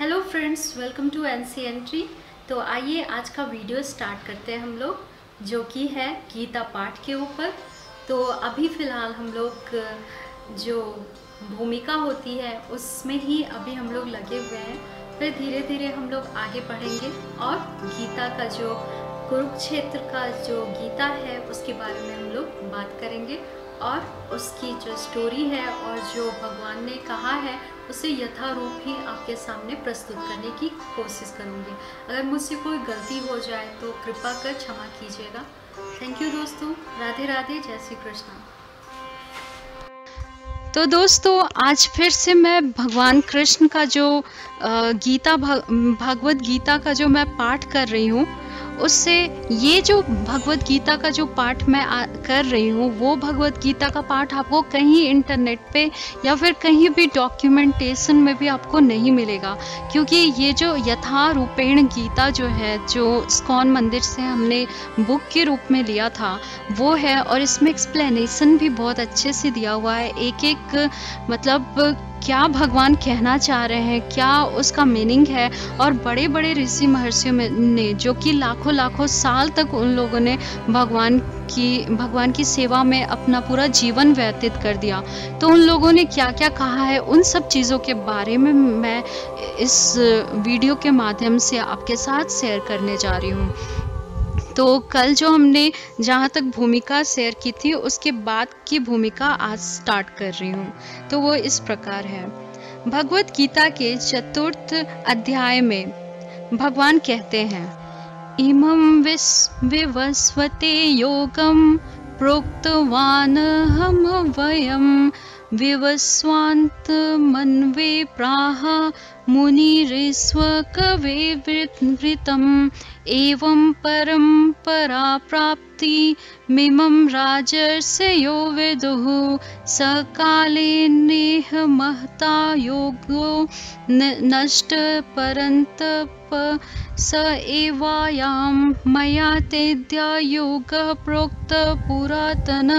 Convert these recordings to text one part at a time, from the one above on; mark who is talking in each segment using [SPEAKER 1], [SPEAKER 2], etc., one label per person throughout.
[SPEAKER 1] Hello friends, welcome to NC entry. तो आइए आज का वीडियो स्टार्ट करते हैं हम लोग, जो कि है गीता पाठ के ऊपर। तो अभी फ़िलहाल हम लोग जो भूमिका होती है उसमें ही अभी हम लोग लगे हुए हैं। फिर धीरे धीरे हम लोग आगे बढ़ेंगे और गीता का जो कुरुक्षेत्र का जो गीता है उसके बारे में हम लोग बात करेंगे और उसकी जो स्टोरी है और जो भगवान ने कहा है उसे यथारूप ही आपके सामने प्रस्तुत करने की कोशिश करूँगी। अगर मुझसे कोई गलती हो जाए तो कृपा कर क्षमा कीजिएगा। थैंक यू दोस्तों। राधे राधे, जय श्री कृष्ण।
[SPEAKER 2] तो दोस्तों, आज फिर से मैं भगवान कृष्ण का जो भगवत गीता का जो मैं पाठ कर रही हूँ, उससे ये जो भगवत गीता का जो पाठ मैं कर रही हूँ, वो भगवत गीता का पाठ आपको कहीं इंटरनेट पे या फिर कहीं भी डॉक्यूमेंटेशन में भी आपको नहीं मिलेगा। क्योंकि ये जो यथारूपेण गीता जो है, जो इस्कॉन मंदिर से हमने बुक के रूप में लिया था, वो है। और इसमें एक्सप्लेनेशन भी बहुत अच्छे से दिया हुआ है, एक एक मतलब क्या भगवान कहना चाह रहे हैं, क्या उसका मीनिंग है। और बड़े बड़े ऋषि महर्षियों ने, जो कि लाखों लाखों साल तक उन लोगों ने भगवान की सेवा में अपना पूरा जीवन व्यतीत कर दिया, तो उन लोगों ने क्या क्या कहा है, उन सब चीज़ों के बारे में मैं इस वीडियो के माध्यम से आपके साथ शेयर करने जा रही हूँ। तो कल जो हमने जहाँ तक भूमिका शेयर की थी, उसके बाद की भूमिका आज स्टार्ट कर रही हूँ। तो वो इस प्रकार है। भगवत गीता के 4th अध्याय में भगवान कहते हैं, इमं विवस्वते योगम प्रोक्तवान हम वयम विवस्वांत मनवे प्राह मुनिरिस्व कवे वृतम एवं परंपरा प्राप्ति मिमं राजर्षयो विदुः सकाले नेह महता योगो नष्ट परंतप स एवायाम मया तेद्या योगः प्रोक्त पुरातन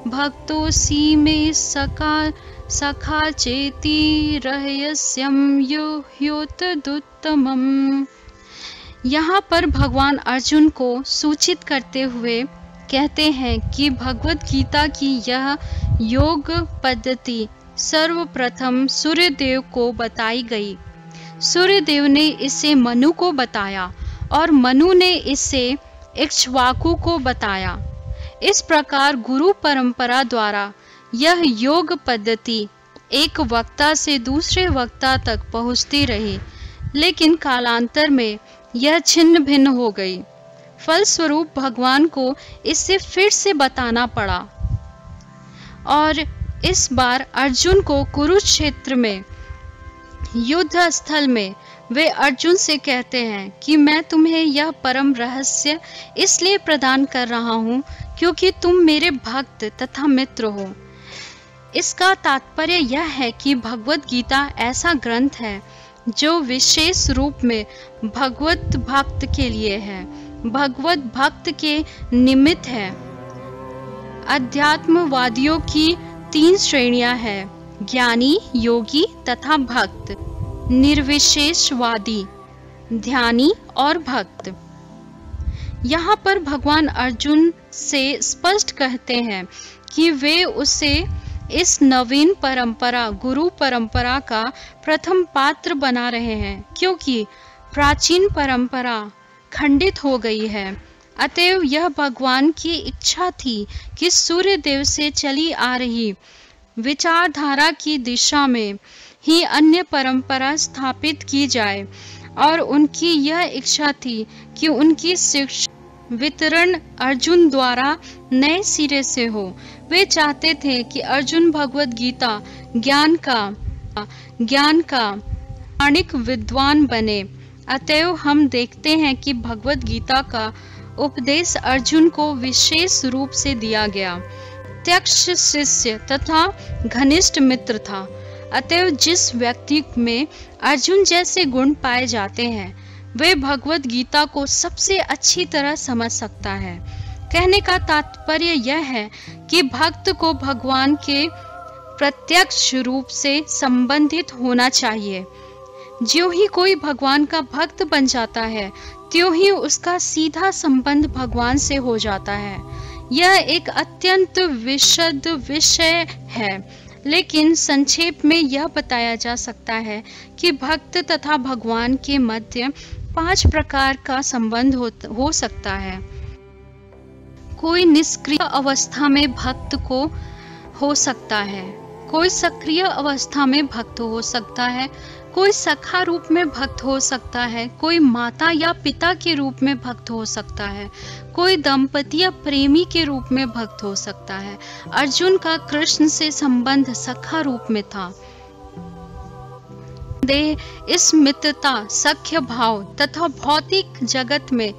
[SPEAKER 2] भक्तोऽसि मे सखा चेति रहस्यं युह्योतदुत्तमम्। यहाँ पर भगवान अर्जुन को सूचित करते हुए कहते हैं कि भगवत गीता की यह योग पद्धति सर्वप्रथम सूर्यदेव को बताई गई। सूर्यदेव ने इसे मनु को बताया और मनु ने इसे इक्ष्वाकु को बताया। इस प्रकार गुरु परंपरा द्वारा यह योग पद्धति एक वक्ता से दूसरे वक्ता तक पहुंचती रही, लेकिन कालांतर में यह छिन्न भिन्न हो गई। फलस्वरूप भगवान को इसे फिर से बताना पड़ा। और इस बार अर्जुन को कुरुक्षेत्र में युद्ध स्थल में वे अर्जुन से कहते हैं कि मैं तुम्हें यह परम रहस्य इसलिए प्रदान कर रहा हूँ क्योंकि तुम मेरे भक्त तथा मित्र हो। इसका तात्पर्य यह है कि भगवत गीता ऐसा ग्रंथ है जो विशेष रूप में भगवत भक्त के लिए है, भगवत भक्त के निमित्त है। अध्यात्मवादियों की 3 श्रेणियां हैं, ज्ञानी, योगी तथा भक्त, निर्विशेषवादी, ध्यानी और भक्त। यहाँ पर भगवान अर्जुन से स्पष्ट कहते हैं कि वे उसे इस नवीन परंपरा, गुरु परंपरा का प्रथम पात्र बना रहे हैं, क्योंकि प्राचीन परंपरा खंडित हो गई है। अतएव यह भगवान की इच्छा थी कि सूर्यदेव से चली आ रही विचारधारा की दिशा में ही अन्य परंपरा स्थापित की जाए, और उनकी यह इच्छा थी कि उनकी शिक्षा वितरण अर्जुन द्वारा नए सिरे से हो। वे चाहते थे कि अर्जुन भगवत गीता ज्ञान का प्रामाणिक विद्वान बने। अतएव हम देखते हैं कि भगवत गीता का उपदेश अर्जुन को विशेष रूप से दिया गया। प्रत्यक्ष शिष्य तथा घनिष्ठ मित्र था। अतएव जिस व्यक्ति में अर्जुन जैसे गुण पाए जाते हैं, वे भगवत गीता को सबसे अच्छी तरह समझ सकता है। कहने का तात्पर्य यह है कि भक्त को भगवान के प्रत्यक्ष रूप से संबंधित होना चाहिए। ज्यों ही कोई भगवान का भक्त बन जाता है, त्यों ही उसका सीधा संबंध भगवान से हो जाता है। यह एक अत्यंत विशद विषय है, लेकिन संक्षेप में यह बताया जा सकता है कि भक्त तथा भगवान के मध्य 5 प्रकार का संबंध हो सकता है। कोई निष्क्रिय अवस्था में भक्त को हो सकता है, कोई सक्रिय अवस्था में भक्त हो सकता है, कोई सखा रूप में भक्त हो सकता है, कोई माता या पिता के रूप में भक्त हो सकता है, कोई दंपति या प्रेमी के रूप में भक्त हो सकता है। अर्जुन का कृष्ण से संबंध सखा रूप में था। इस मित्रता, सख्य भाव तथा भौतिक जगत में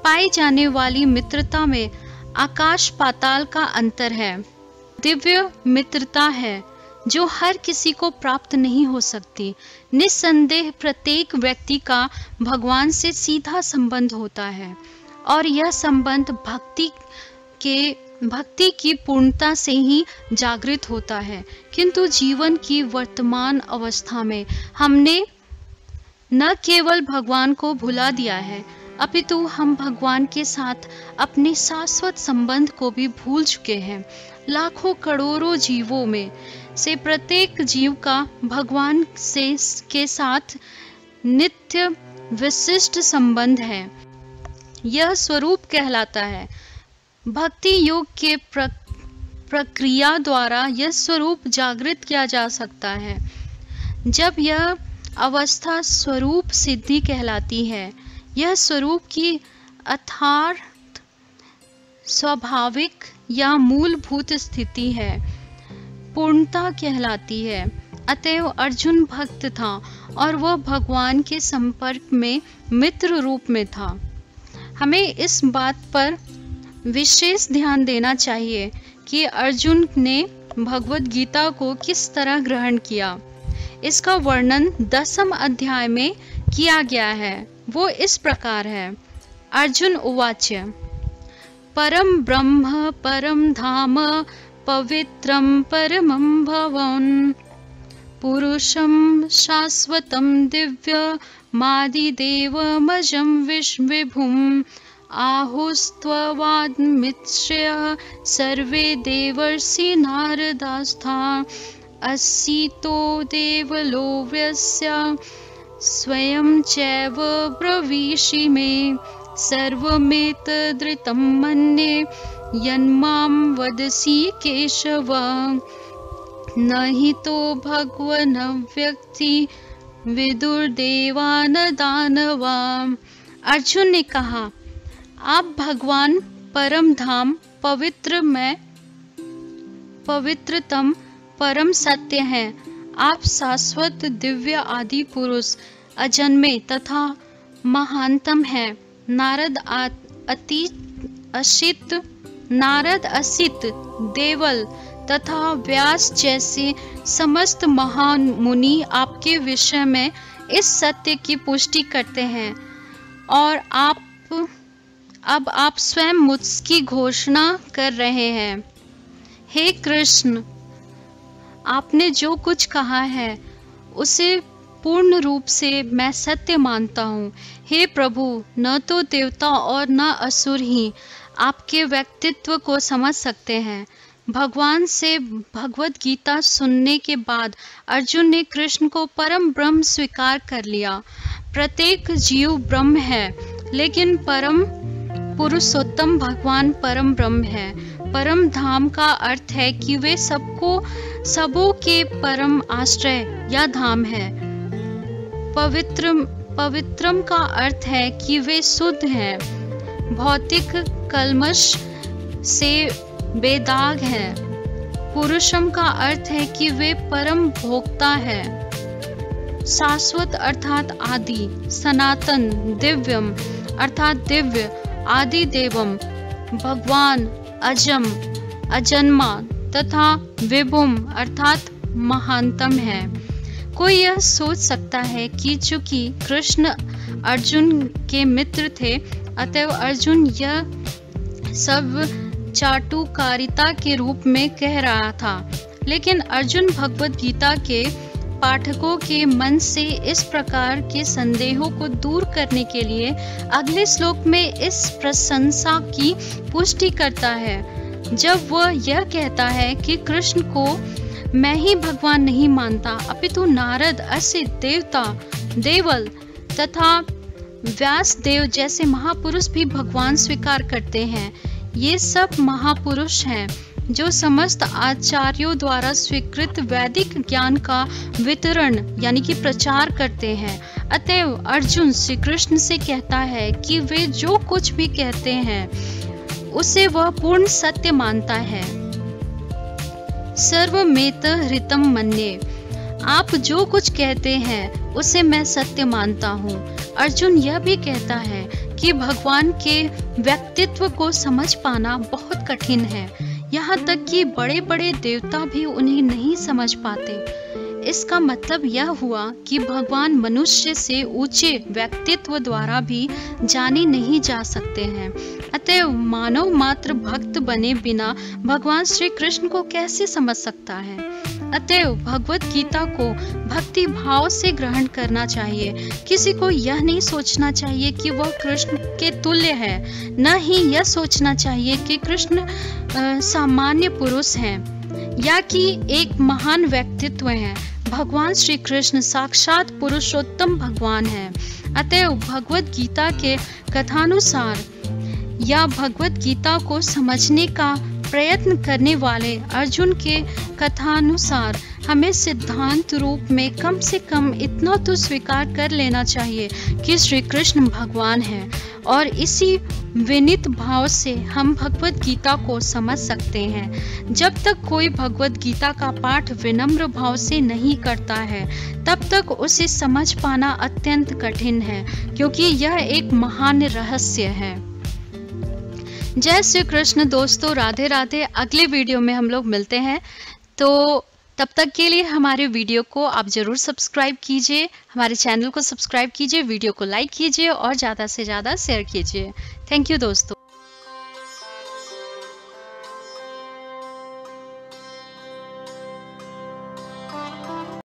[SPEAKER 2] पाई जाने वाली मित्रता में आकाश पाताल का अंतर है। दिव्य मित्रता है जो हर किसी को प्राप्त नहीं हो सकती। निस्संदेह प्रत्येक व्यक्ति का भगवान से सीधा संबंध होता है और यह संबंध भक्ति की पूर्णता से ही जागृत होता है। किंतु जीवन की वर्तमान अवस्था में हमने न केवल भगवान को भुला दिया है, अपितु हम भगवान के साथ अपने शाश्वत संबंध को भी भूल चुके हैं। लाखों करोड़ों जीवों में से प्रत्येक जीव का भगवान के साथ नित्य विशिष्ट संबंध है। यह स्वरूप कहलाता है। भक्ति योग के प्रक्रिया द्वारा यह स्वरूप जागृत किया जा सकता है। जब यह अवस्था स्वरूप सिद्धि कहलाती है, यह स्वरूप की अर्थात स्वाभाविक या मूलभूत स्थिति है, पूर्णता कहलाती है। अतएव अर्जुन भक्त था और वह भगवान के संपर्क में मित्र रूप में था। हमें इस बात पर विशेष ध्यान देना चाहिए कि अर्जुन ने भगवद गीता को किस तरह ग्रहण किया। इसका वर्णन 10वें अध्याय में किया गया है। वो इस प्रकार है। अर्जुन उवाच परम ब्रह्म परम धाम पवित्रं परमं भवन् पुरुषं शाश्वतं दिव्यमादिदेवमजं विभुम् आहुस्त्ववादमिच्छ्रयः सर्वे देवर्षि नारदास्था असीतो देवलो व्यस्य स्वयं चैव ब्रवीषि मे सर्वमेतदृतं मन्ये यन्मां वदसि केशव न हि तो भगवन् व्यक्ति विदुर्देवान दानवा। अर्जुन ने कहा, आप भगवान परम धाम पवित्रतम परम सत्य हैं। आप शाश्वत दिव्य आदि पुरुष अजन्मे तथा महानतम हैं। नारद असित देवल तथा व्यास जैसे समस्त महान मुनि आपके विषय में इस सत्य की पुष्टि करते हैं और अब आप स्वयं मुझकी घोषणा कर रहे हैं। हे कृष्ण, आपने जो कुछ कहा है उसे पूर्ण रूप से मैं सत्य मानता हूँ। हे प्रभु, न तो देवता और न असुर ही आपके व्यक्तित्व को समझ सकते हैं। भगवान से भगवद गीता सुनने के बाद अर्जुन ने कृष्ण को परम ब्रह्म स्वीकार कर लिया। प्रत्येक जीव ब्रह्म है, लेकिन परम पुरुषोत्तम भगवान परम ब्रह्म है। परम धाम का अर्थ है कि वे सबों के परम आश्रय या धाम है। पवित्रम का अर्थ है कि वे शुद्ध हैं, भौतिक कल्मश से बेदाग हैं। पुरुषम का अर्थ है कि वे परम भोक्ता है। शाश्वत अर्थात आदि, सनातन, दिव्यम अर्थात दिव्य, आदि देवम भगवान, अजम अजन्मा तथा विभुम अर्थात महानतम है। कोई यह सोच सकता है कि चूंकि कृष्ण अर्जुन के मित्र थे, अतएव अर्जुन यह सब चाटुकारिता के रूप में कह रहा था। लेकिन अर्जुन भगवद गीता के पाठकों के मन से इस प्रकार के संदेहों को दूर करने के लिए अगले श्लोक में इस प्रशंसा की पुष्टि करता है, जब वह यह कहता है कि कृष्ण को मैं ही भगवान नहीं मानता, अपितु नारद, असित, देवता, देवल तथा व्यास देव जैसे महापुरुष भी भगवान स्वीकार करते हैं। ये सब महापुरुष हैं जो समस्त आचार्यों द्वारा स्वीकृत वैदिक ज्ञान का वितरण यानी कि प्रचार करते हैं। अतएव अर्जुन श्री कृष्ण से कहता है कि वे जो कुछ भी कहते हैं उसे वह पूर्ण सत्य मानता है। सर्वमेत हृतम मन्ये, आप जो कुछ कहते हैं उसे मैं सत्य मानता हूँ। अर्जुन यह भी कहता है कि भगवान के व्यक्तित्व को समझ पाना बहुत कठिन है, यहाँ तक कि बड़े बड़े देवता भी उन्हें नहीं समझ पाते। इसका मतलब यह हुआ कि भगवान मनुष्य से ऊंचे व्यक्तित्व द्वारा भी जाने नहीं जा सकते हैं। अतएव मानव मात्र भक्त बने बिना भगवान श्री कृष्ण को कैसे समझ सकता है। अतएव भगवत गीता को भक्ति भाव से ग्रहण करना चाहिए। किसी को यह नहीं सोचना चाहिए कि वह कृष्ण के तुल्य है, न ही यह सोचना चाहिए कि कृष्ण सामान्य पुरुष हैं या कि एक महान व्यक्तित्व है। भगवान श्री कृष्ण साक्षात पुरुषोत्तम भगवान है। अतएव भगवत गीता के कथानुसार या भगवत गीता को समझने का प्रयत्न करने वाले अर्जुन के कथानुसार हमें सिद्धांत रूप में कम से कम इतना तो स्वीकार कर लेना चाहिए कि श्री कृष्ण भगवान हैं, और इसी विनीत भाव से हम भगवत गीता को समझ सकते हैं। जब तक कोई भगवत गीता का पाठ विनम्र भाव से नहीं करता है तब तक उसे समझ पाना अत्यंत कठिन है, क्योंकि यह एक महान रहस्य है। जय श्री कृष्ण दोस्तों, राधे राधे। अगले वीडियो में हम लोग मिलते हैं, तो तब तक के लिए हमारे वीडियो को आप ज़रूर सब्सक्राइब कीजिए, हमारे चैनल को सब्सक्राइब कीजिए, वीडियो को लाइक कीजिए और ज़्यादा से ज़्यादा शेयर कीजिए। थैंक यू दोस्तों।